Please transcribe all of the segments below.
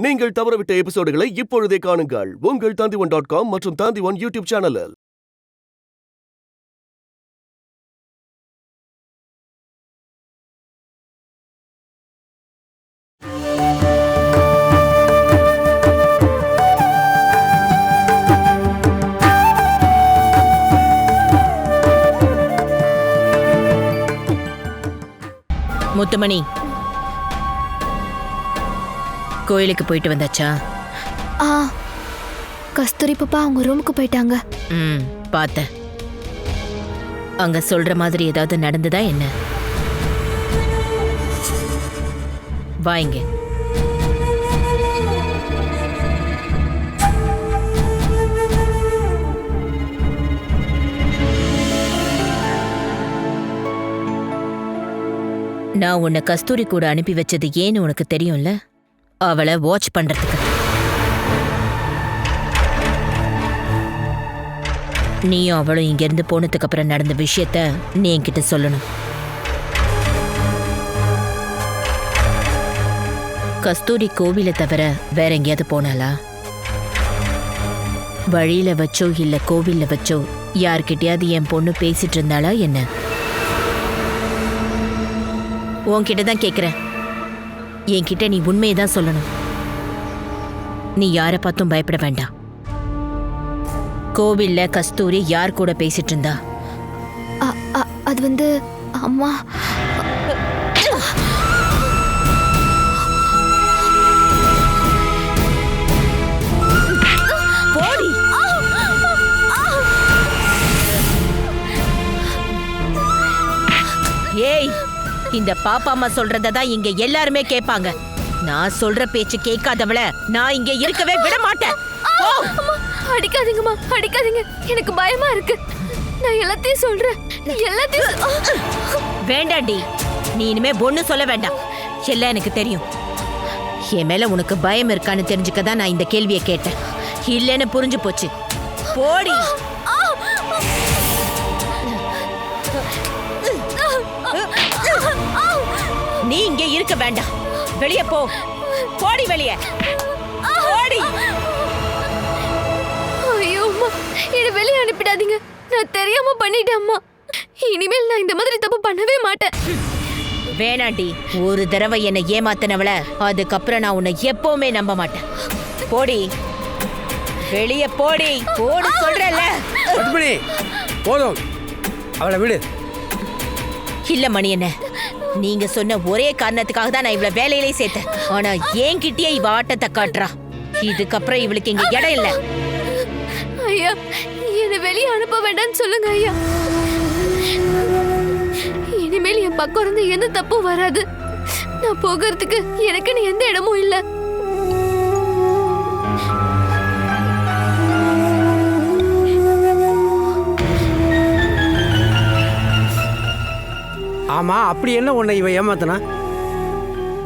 நீங்கள் தவறவிட்ட எபிசோடுகளை இப்பொழுதே காணுங்கள் உங்கள் Tandivan.com மற்றும் Tandivan யூடியூப் சேனலில். முத்துமணி, கோயிலுக்கு போயிட்டு வந்தாச்சா? கஸ்தூரி பாப்பா அவங்க ரூமுக்கு போயிட்டாங்க. பார்த்தேன். அங்க சொல்ற மாதிரி ஏதாவது நடந்ததா என்ன? வாங்க. நான் உன்னை கஸ்தூரி கூட அனுப்பி வச்சது ஏன்னு உனக்கு தெரியும்ல? அவளை வாட்ச் பண்றதுக்கு. நீயும் அவளும் இங்கிருந்து போனதுக்கு அப்புறம் நடந்த விஷயத்த நீ என்கிட்ட சொல்லணும். கஸ்தூரி கோவிலை தவிர வேற எங்கேயாவது போனாளா? வழியில வச்சோ இல்ல கோவில்ல வச்சோ யார்கிட்டயாவது என் பொண்ணு பேசிட்டு இருந்தாளா என்ன? உன்கிட்ட தான் கேட்குறேன். என்கிட்ட நீ உண்மையை தான் சொல்லணும். நீ யாரை பார்த்தும் பயப்பட வேண்டாம். கோவில்ல கஸ்தூரி யார் கூட பேசிட்டு இருந்தா? அது வந்து அம்மா. போடி. ஏய், இந்த பாப்பா அம்மா சொல்றதான் இங்க எல்லாருமே கேட்பாங்க. நான் சொல்ற பேச்சு கேட்காதவள நான் இங்க இருக்கவே விட மாட்டேன். அடிக்காதீங்கம்மா, அடிக்காதீங்க. எனக்கு பயமா இருக்கு. நான் எல்லாத்தையும் சொல்றேன். வேண்டாண்டி, நீ இனிமே ஒண்ணு சொல்ல வேண்டாம். எல்லாம் எனக்கு தெரியும். என் மேல உனக்கு பயம் இருக்கான்னு தெரிஞ்சுக்கதான் நான் இந்த கேள்வியை கேட்டேன். இல்லைன்னு புரிஞ்சு போச்சு. போடி. நீ இங்க இருக்க வேண்டாம். வெளியே போ. போடி வெளியே. போடி. ஐயோ அம்மா, என்ன வெளியே அனுப்பிடாதீங்க. நான் தெரியாம பண்ணிட்டேன் அம்மா. இனிமேல் நான் இந்த மாதிரி தப்பு பண்ணவே மாட்டேன். வேணாண்டி, ஒரு தடவை என்னை ஏமாத்தினவள அதுக்கப்புறம் நான் உன்னை எப்பவுமே நம்ப மாட்டேன். போடி வெளியே. போடி. போடு சொல்றல. போதும், அவளை விடு. இல்ல மணி என்ன, நீங்க சொன்ன ஒரே காரணத்துக்காக தான் நான் இவ்வளவு வேலையிலே சேர்த்தேன். ஆனா என்கிட்டயே இவ ஆட்டத்தை காட்டுறா. இதுக்கப்புறம் இவளுக்கு இங்க இடம் இல்ல. ஐயா, என்னை வெளியே அனுப்ப வேண்டாம்னு சொல்லுங்க ஐயா. இனிமேல் என் பக்கம் இருந்து எந்த தப்பும் வராது. நான் போகிறதுக்கு எனக்குன்னு எந்த இடமும் இல்ல. ஆமா, அப்படி என்ன உன்னை இவ ஏமாத்தனா?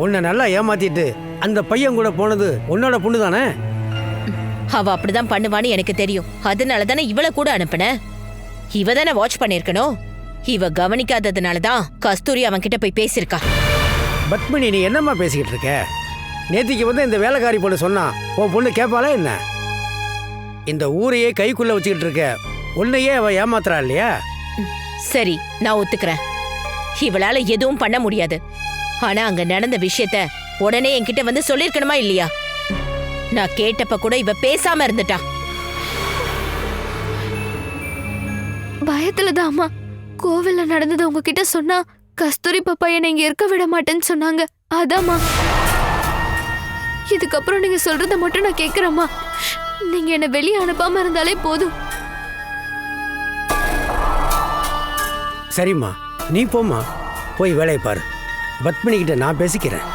உன்னை நல்லா ஏமாத்திட்டு அந்த பையன் கூட போனது உன்னோட பொண்ணு தானே? அவ அப்படிதான் பண்ணுவான்னு எனக்கு தெரியும். அதனால தானே இவளை கூட அனுப்புன. இவ தானே வாட்ச் பண்ணிருக்கணும். இவ கவனிக்காததுனாலதான் கஸ்தூரி அவன் கிட்ட போய் பேசிருக்கா. பத்மினி, நீ என்னம்மா பேசிக்கிட்டு இருக்க? நேத்திக்கு வந்து இந்த வேலைக்காரி பொண்ணு சொன்னா உன் பொண்ணு கேட்பாளா என்ன? இந்த ஊரையே கைக்குள்ள வச்சுக்கிட்டு இருக்க உன்னையே அவ ஏமாத்துறா இல்லையா? சரி, நான் ஒத்துக்கிறேன். இவளால எதுவும் பண்ண முடியாது. ஆனா அங்க நடந்த விஷயத்த உடனே என்கிட்ட வந்து சொல்லிருக்கணுமா இல்லையா? நான் கேட்டப்ப கூட இவ பேசாம இருந்துட்டா. பயத்துலதான் அம்மா. கோவில்ல நடந்தது உங்ககிட்ட சொன்னா கஸ்தூரி பாப்பா என்னை இங்க இருக்க விட மாட்டேன்னு சொன்னாங்க. அதாம்மா. இதுக்கப்புறம் நீங்க சொல்றத மட்டும் நான் கேக்குறேம்மா. நீங்க என்ன வெளியே அனுப்பாம இருந்தாலே போதும். சரிம்மா, நீ போம்மா, போய் வேலையை பாரு. பத்மினி கிட்ட நான் பேசிக்கிறேன்.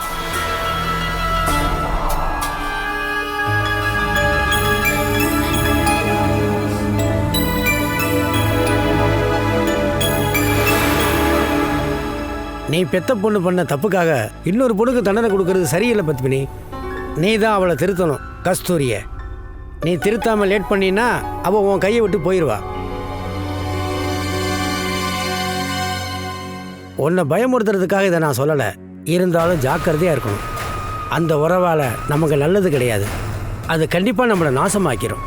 நீ பெத்த பொண்ணு பண்ண தப்புக்காக இன்னொரு பொண்ணுக்கு தண்டனை கொடுக்கறது சரியில்லை பத்மினி. நீ தான் அவளை திருத்தணும். கஸ்தூரிய நீ திருத்தாம லேட் பண்ணினா அவ உன் கையை விட்டு போயிடுவா. உன்னை பயமுறுத்துறதுக்காக இதை நான் சொல்லலை. இருந்தாலும் ஜாக்கிரதையாக இருக்கணும். அந்த உறவால் நமக்கு நல்லது கிடையாது. அது கண்டிப்பாக நம்மளை நாசமாக்கிரும்.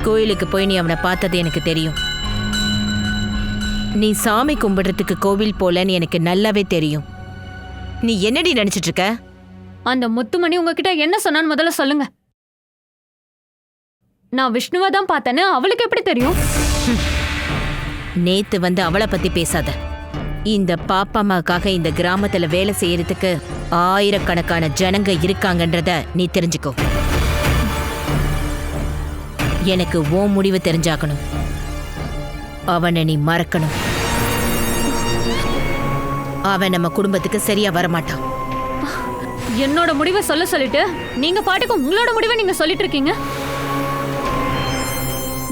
கோயிலுக்கு போய் நீ அவனை பார்த்தது எனக்கு தெரியும். நீ சாமி கும்பிடுறதுக்கு கோவில் போலன்னு எனக்கு நல்லாவே தெரியும். நீ என்னடி நினைச்சிட்டு இருக்க? அந்த முத்துமணி உங்ககிட்ட என்ன சொன்னான்னு முதல்ல சொல்லுங்க. நான் விஷ்ணுவை தான் பார்த்தேன்னு அவளுக்கு எப்படி தெரியும்? நேத்து வந்து அவளை பத்தி பேசாத. இந்த பாப்பாமாக்காக இந்த கிராமத்துல வேலை செய்யறதுக்கு ஆயிரக்கணக்கான ஜனங்க இருக்காங்கன்றத நீ தெரிஞ்சுக்கோ. எனக்கு ஓ முடிவு தெரிஞ்சாக்கணும். அவனை நீ மறக்கணும். அவன் நம்ம குடும்பத்துக்கு சரியா வரமாட்டான். என்னோட முடிவை சொல்லிட்டு நீங்க பாட்டுக்கு உங்களோட முடிவை நீங்க சொல்லிட்டு இருக்கீங்க.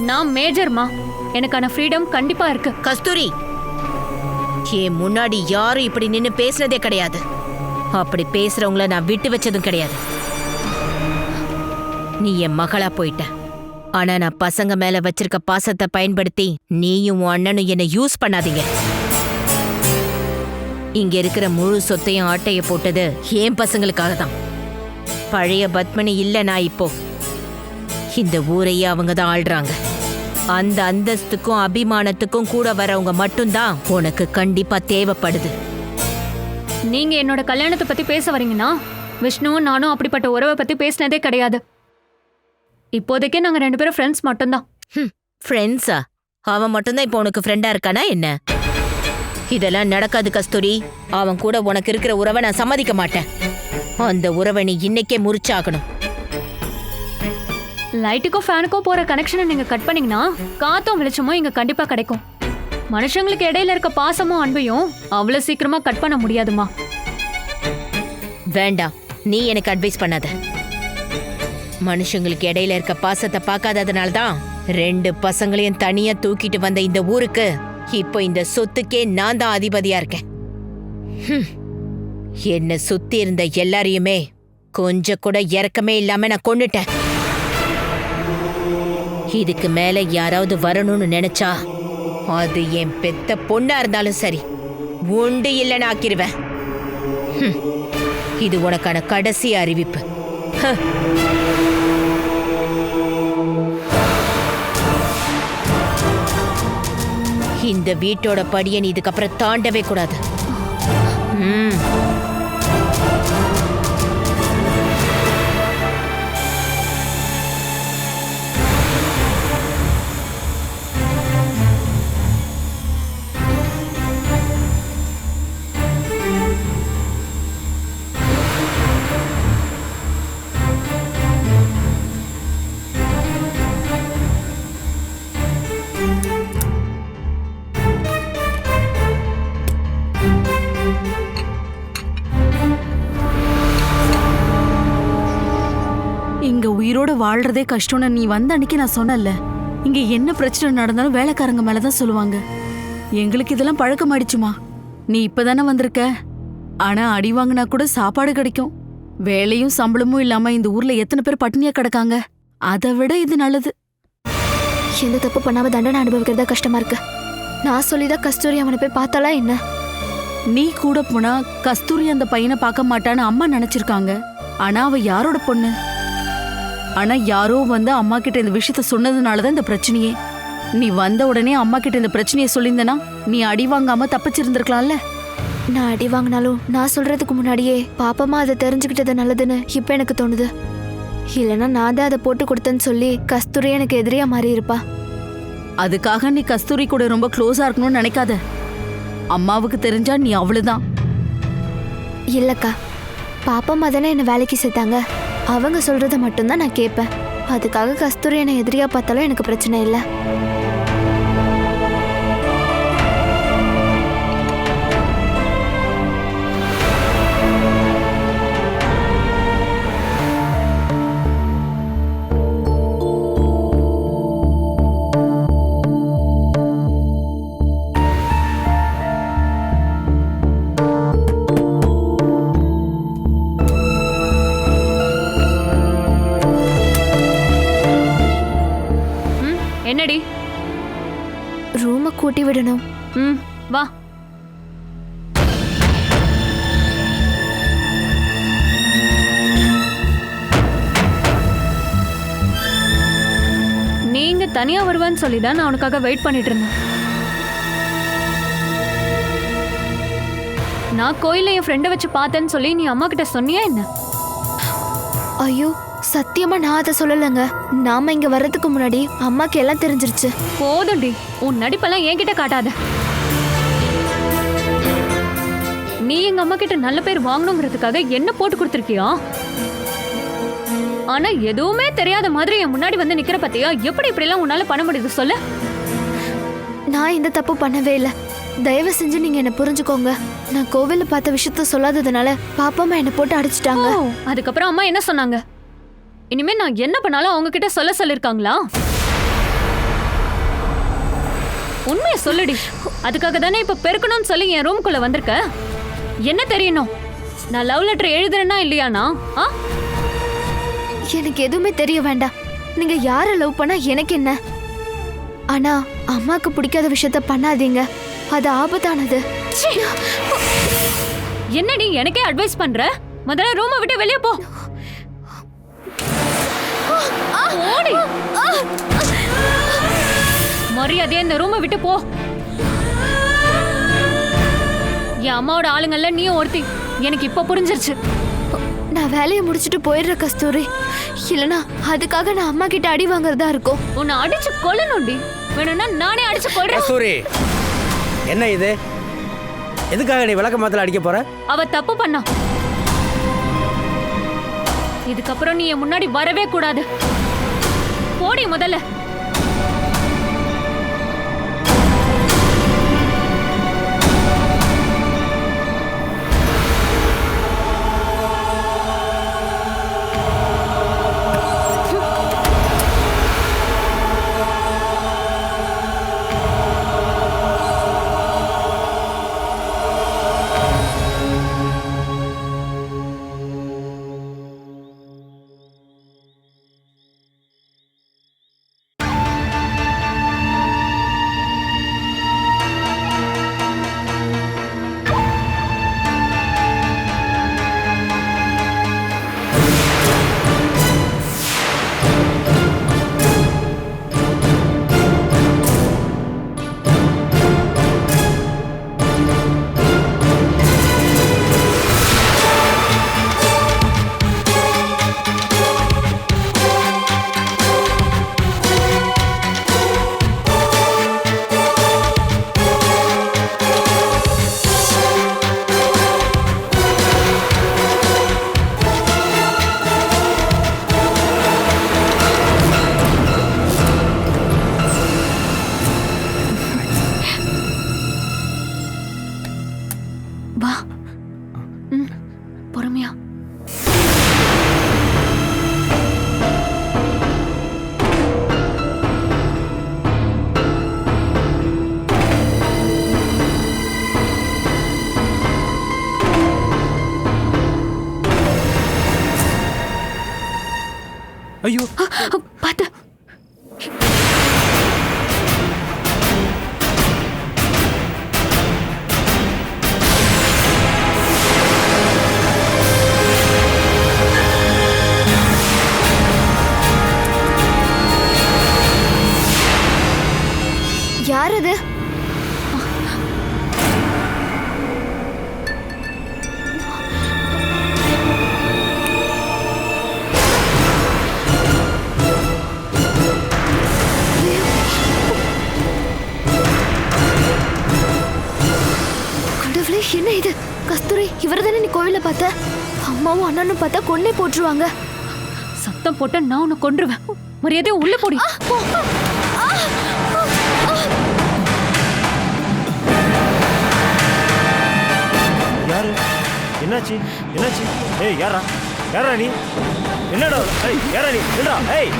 நான் மேஜர்மா, எனக்கான ஃப்ரீடம் கண்டிப்பா இருக்கு. கஸ்தூரி, என் முன்னாடி யாரும் இப்படி நின்னு பேசுனதே கிடையாது. அப்படி பேசுறவங்கள நான் விட்டு வச்சதும் கிடையாது. நீ என் மகளா போயிட்ட. ஆனா நான் பசங்க மேல வச்சிருக்க பாசத்தை பயன்படுத்தி நீயும் உன் அண்ணனும் என்னை யூஸ் பண்ணாதீங்க. இங்க இருக்கிற முழு சொத்தையும் ஆட்டைய போட்டது என் பசங்களுக்காக தான். பழைய பத்மினி இல்ல நான் இப்போ. இந்த ஊரையே அவங்க தான் ஆள்றாங்க. அந்த அந்தஸ்துக்கும் அபிமானத்துக்கும் கூட வரவங்க மட்டும்தான் உனக்கு கண்டிப்பா தேவைப்படுது. நீங்க என்னோட கல்யாணத்தை பத்தி பேச வரீங்கன்னா விஷ்ணுவும் நானும் அப்படிப்பட்ட உறவை பத்தி பேசினதே கிடையாது. இப்போதைக்கே நாங்க 2 பேரும் ஃப்ரெண்ட்ஸ் மட்டும்தான். ஃப்ரெண்ட்ஸா? அவன் மட்டும்தான் இப்போ உனக்கு ஃப்ரெண்டா இருக்கானா என்ன? இதெல்லாம் நடக்காது கஸ்தூரி. அவன் கூட உனக்கு இருக்கிற உறவை நான் சம்மதிக்க மாட்டேன். அந்த உறவை நீ இன்னைக்கே முறிச்சாகணும். லைட்டுக்கோ ஃபேனுக்கோ போற கனெக்ஷனை நீங்க கட் பண்ணீங்கன்னா காத்தும் வெளிச்சமும் இங்க கண்டிப்பா கிடைக்கும். மனுஷங்களுக்கு இடையில இருக்க பாசமும் அன்பையும் அவ்வளவு சீக்கிரமா கட் பண்ண முடியாதுமா. வேண்டாம், நீ எனக்கு அட்வைஸ் பண்ணாத. மனுஷங்களுக்கு இடையில இருக்க பாசத்தை பார்க்காததுனால தான் 2 பசங்களையும் தனியா தூக்கிட்டு வந்த இந்த ஊருக்கு இப்போ இந்த சொத்துக்கே நான் தான் அதிபதியா இருக்கேன். என்ன சுத்தி இருந்த எல்லாரையுமே கொஞ்சம் கூட இறக்கமே இல்லாம நான் கொன்னுட்டேன். இதுக்கு மேல யாராவது வரணும்னு நினைச்சா அது என் பெத்த பொண்ணா இருந்தாலும் சரி, உண்டு இல்லைன்னு ஆக்கிருவேன். இது உனக்கான கடைசி அறிவிப்பு. இந்த வீட்டோட படியை நீ இதுக்கப்புறம் தாண்டவே கூடாது. இங்க உயிரோட வாழ்றதே கஷ்டம்னு நீ வந்த அன்னைக்கு நான் சொன்னல. இங்க என்ன பிரச்சனை நடந்தாலும் வேலைக்காரங்க மேலதான் சொல்லுவாங்க. எங்களுக்கு இதெல்லாம் பழக்கமாயிடுச்சுமா. நீ இப்பதானே வந்திருக்க. ஆனா அடி வாங்கினா கூட சாப்பாடு கிடைக்கும். வேலையும் சம்பளமும் இல்லாம இந்த ஊர்ல எத்தனை பேர் பட்டினியா கிடக்காங்க. அதை விட இது நல்லது. எந்த தப்பு பண்ணாம தண்டனை அனுபவிக்கிறதா கஷ்டமா இருக்கு. நான் சொல்லிதான் கஸ்தூரி அவனை போய் பார்த்தாலா என்ன? நீ கூட போனா கஸ்தூரி அந்த பையனை பார்க்க மாட்டான்னு அம்மா நினைச்சிருக்காங்க. ஆனா அவ யாரோட பொண்ணு? ஆனா யாரோ வந்து அம்மா கிட்ட இந்த விஷயத்த சொன்னதுனாலதான் இந்த பிரச்சனையே. நீ வந்த உடனே அம்மா கிட்ட இந்த பிரச்சனையை சொல்லியிருந்தனா நீ அடி வாங்காம தப்பிச்சிருந்திருக்கலாம்ல. நான் அடி வாங்கினாலும் நான் சொல்றதுக்கு முன்னாடியே பாப்பமா அதை தெரிஞ்சுக்கிட்டது நல்லதுன்னு இப்ப எனக்கு தோணுது. இல்லைன்னா நான் தான் அதை போட்டு கொடுத்தேன்னு சொல்லி கஸ்தூரி எனக்கு எதிரியா மாறி இருப்பா. அதுக்காக நீ கஸ்தூரி கூட ரொம்ப க்ளோஸா இருக்கணும்னு நினைக்காத. அம்மாவுக்கு தெரிஞ்சா நீ அவ்வளவுதான். இல்லக்கா, பாப்பம்மா தானே என்ன வேலைக்கு சேர்த்தாங்க. அவங்க சொல்றத மட்டும்தான் நான் கேட்பேன். அதுக்காக கஸ்தூரி என்னை எதிரியா பார்த்தாலும் எனக்கு பிரச்சனை இல்லை. விடணும். ம் வா. நீங்க தனியா வருவான்னு சொல்லி தான் நான் உனக்காக வெயிட் பண்ணிட்டு இருந்தேன். நான் கோயில்ல என் ஃப்ரெண்டை வச்சு பார்த்தேன்னு சொல்லி நீ அம்மா கிட்ட சொன்னியா என்ன? ஐயோ சத்தியமா நான் அதை சொல்லலைங்க. நாம இங்க வர்றதுக்கு முன்னாடி அம்மாக்கு எல்லாம் தெரிஞ்சிருச்சு. போதும்டி, உன் நடிப்பெல்லாம் என்கிட்ட காட்டாத. நீ எங்க அம்மா கிட்ட நல்ல பேர் வாங்கணுங்கிறதுக்காக என்ன போட்டு கொடுத்துருக்கியா? ஆனா எதுவுமே தெரியாத மாதிரி என் முன்னாடி வந்து நிக்கிற பத்தியா? எப்படி இப்படி எல்லாம் உன்னால பண்ண முடியுது சொல்லு? நான் இந்த தப்பு பண்ணவே இல்லை. தயவு செஞ்சு நீங்க என்ன புரிஞ்சுக்கோங்க. நான் கோவில்ல பார்த்த விஷயத்த சொல்லாததுனால பாப்பாமா என்ன போட்டு அடிச்சிட்டாங்க. அதுக்கப்புறம் அம்மா என்ன சொன்னாங்க? இனிமே நான் என்ன பண்ணாலும் அவங்க கிட்ட சொல்லிருக்காங்களா? உண்மையை சொல்லுடி. அதுக்காக தானே இப்ப பெருக்கணும்னு சொல்லி என் ரூம்குள்ள வந்திருக்க. என்ன தெரியணும்? நான் லவ் லெட்டர் எழுதுறேன்னா இல்லையானா? எனக்கு எதுவுமே தெரிய வேண்டாம். நீங்க யாரை லவ் பண்ணா எனக்கு என்ன? ஆனா அம்மாக்கு பிடிக்காத விஷயத்த பண்ணாதீங்க. அது ஆபத்தானது. என்னடி எனக்கே அட்வைஸ் பண்ற? முதல்ல ரூமை விட்டு வெளியே போ. ஓடி. மரியாதையா இந்த ரூமை விட்டு போ. என் அம்மாவோட ஆளுங்கள்ல நீயும் ஒருத்தி. எனக்கு இப்ப புரிஞ்சிருச்சு. நான் வேலையை முடிச்சுட்டு போயிடுற கஸ்தூரி. இல்லனா அதுக்காக நான் அம்மா கிட்ட அடி வாங்குறதா இருக்கும். உன்னை அடிச்சு கொல்லணும்டி. வேணும்னா நானே அடிச்சு கொல்றேன். கஸ்தூரி, என்ன இது? எதுக்காக நீ விளக்க மாத்தல அடிக்க போற? அவ தப்பு பண்ணா. இதுக்கப்புறம் நீ என் முன்னாடி வரவே கூடாது. போடி முதல்ல. வா. பொறுமையா. ஐயோ பாத்து. யார் அது? கடவுளே, என்ன இது? கஸ்தூரி, இவர்தானே நீ கோவில பார்த்த? அம்மாவும் அண்ணனும் பார்த்தா கொன்னே போட்டுருவாங்க. சத்தம் போட்ட நான் உன்னை கொன்றுவேன். மரியாதையா உள்ள போடி. யாரு? என்னாச்சு? என்னாச்சு? ஏய் யாரா? யாரா நீ? என்னடா? ஏய் யாரா நீ? நில்றா. ஏய்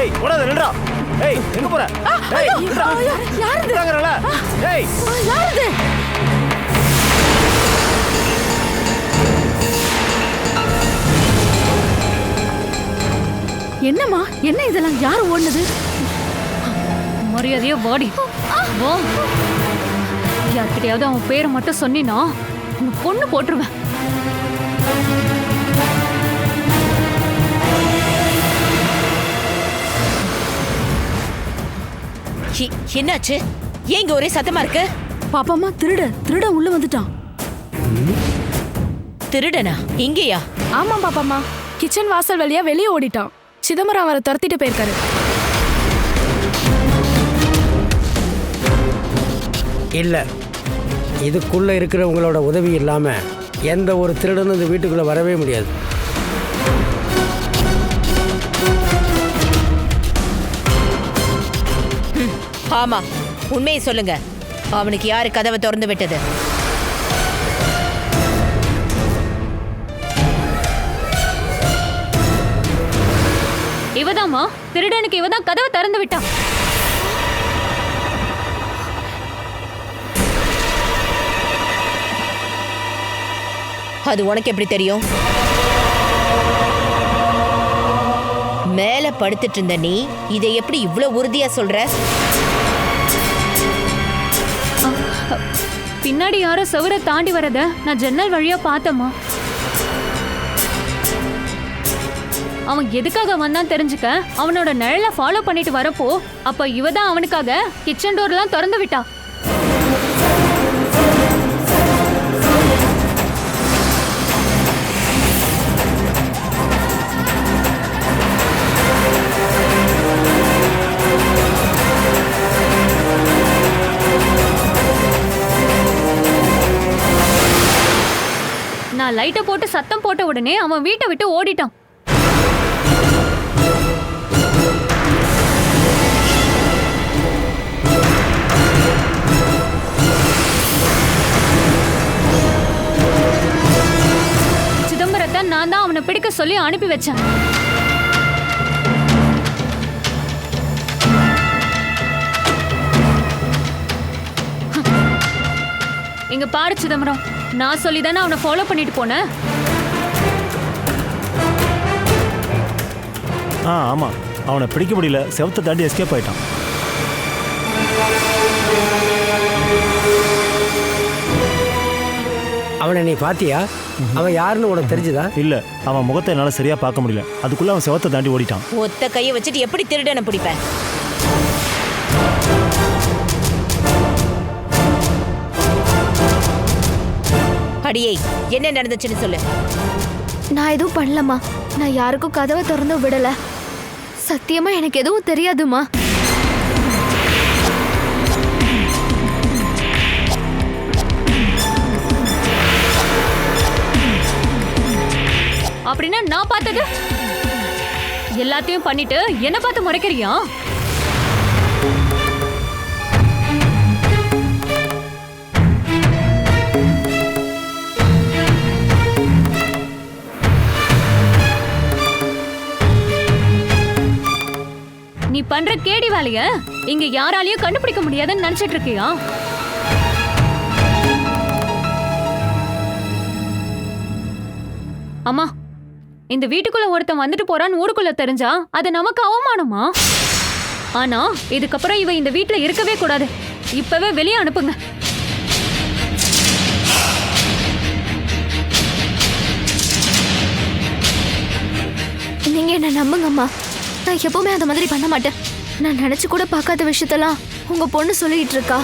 ஏய் ஓடாத, நில்றா. ஏய் எங்க போற? ஏய் நில்றா. யாரு இதுங்கறல? ஏய் யார் இது? என்னம்மா, என்ன இதெல்லாம்? யார் ஓடுனது? மரியாதையா வாடி. வா. யார்கிட்டயாவது அவன் பேரை மட்டும் சொன்னினா உன்னை பொண்ணு போட்டுருவேன். என்னாச்சு? ஏன் இங்க ஒரே சத்தமா இருக்கு? பாப்பாம்மா, திருட உள்ள வந்துட்டான். திருடனா? இங்கேயா? ஆமா பாப்பாம்மா, கிச்சன் வாசல் வழியா வெளியே ஓடிட்டான். சிதம்பரம் அவரை துரத்திட்டு போயிருக்காரு. இல்லை, இதுக்குள்ளே இருக்கிறவங்களோட உதவி இல்லாமல் எந்த ஒரு திருடனும் இந்த வீட்டுக்குள்ளே வரவே முடியாது. ஆமா, உண்மையை சொல்லுங்க. அவனுக்கு யாரு கதவை திறந்து விட்டது? இவதாம்மா, திருடனுக்கு இவதான் கதவை திறந்து விட்டா. அது உனக்கு எப்படி தெரியும்? மேல படுத்துட்டு இருந்த நீ இதை எப்படி இவ்வளவு உறுதியா சொல்ற? பின்னாடி யாரோ செவரை தாண்டி வரத நான் ஜன்னல் வழியா பார்த்தேம்மா. அவன் எதுக்காக வந்தான் தெரிஞ்சுக்க அவனோட நிழல ஃபாலோ பண்ணிட்டு வரப்போ அப்ப இவதான் அவனுக்காக கிச்சன் டோர்லாம் திறந்து விட்டா. நான் லைட்டை போட்டு சத்தம் போட்ட உடனே அவன் வீட்டை விட்டு ஓடிட்டான். சிதம்பரத்தை நான் தான் அவனை பிடிக்க சொல்லி அனுப்பி வச்சேன். இங்க பாரு சிதம்பரம், நான் சொல்லிதானே அவனை ஃபாலோ பண்ணிட்டு போனேன். ஆமா, அவனை பிடிக்க முடியல, செவத்தை தாண்டி எஸ்கேப் ஆயிட்டான். அவனை நீ பாத்தியா? அவன் யாருன்னு உனக்கு தெரிஞ்சுதா? இல்ல, அவன் முகத்தை என்னால சரியா பார்க்க முடியல. அதுக்குள்ள அவன் செவத்தை தாண்டி ஓடிட்டான். ஒத்த கையை வச்சுட்டு எப்படி திருடனை பிடிப்பேன்? அடியே, என்ன நடந்துச்சுன்னு சொல்லு. நான் எதுவும் பண்ணலம்மா. நான் யாருக்கும் கதவை திறந்து விடல. சத்தியமா எனக்கு எதுவும் தெரியாதுமா. அப்படின்னா நான் பார்த்தது எல்லாத்தையும் பண்ணிட்டு என்ன பார்த்து முறைக்கிறியா? நீ பண்ற கேடி வேலைய இங்க யாராலையும் கண்டுபிடிக்க முடியாதுன்னு நினைச்சிட்டு இருக்கியா? அம்மா, இந்த வீட்டுக்குள்ள ஒருத்தன் வந்துட்டு போறான்னு ஊருக்குள்ள தெரிஞ்சா அது நமக்கு அவமானமா? ஆனா இதுக்கப்புறம் இவ இந்த வீட்டுல இருக்கவே கூடாது. இப்பவே வெளியே அனுப்புங்க. நீங்க என்ன நம்புங்கம்மா. நான் எப்பவுமே அந்த மாதிரி பண்ண மாட்டேன். நான் நினைச்சு கூட பார்க்காத விஷயத்தெல்லாம் உங்க பொண்ணு சொல்லிட்டு இருக்கா.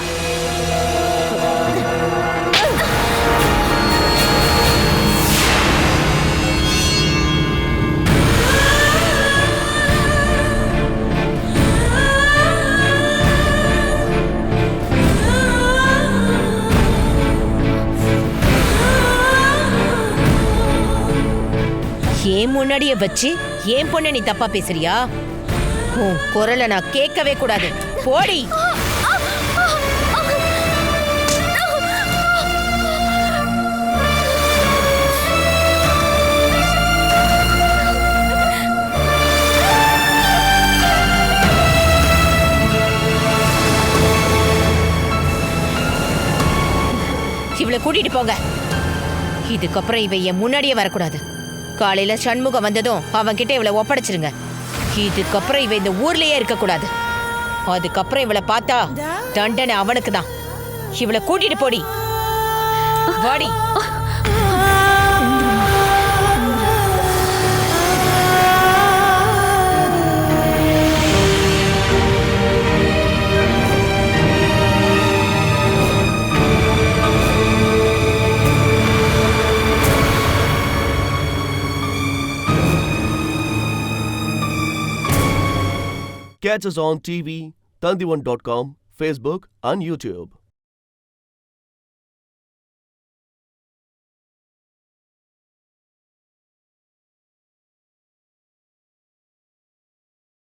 ஏன் முன்னாடியே வச்சு ஏன் பொண்ணை நீ தப்பா பேசுறியா? உன் குரலை நான் கேட்கவே கூடாது. போடி. இவளை கூட்டிட்டு போங்க. இதுக்கப்புறம் இவ என் முன்னாடியே வரக்கூடாது. காலையில சண்முகம் வந்ததும் அவன்கிட்ட இவளை ஒப்படைச்சிருங்க. இதுக்கப்புறம் இவ இந்த ஊர்லயே இருக்கக்கூடாது. அதுக்கப்புறம் இவளை பார்த்தா தண்டனை அவனுக்கு தான். இவளை கூட்டிட்டு போடி. வாடி. Catch us on TV, Tandivan.com, Facebook and YouTube.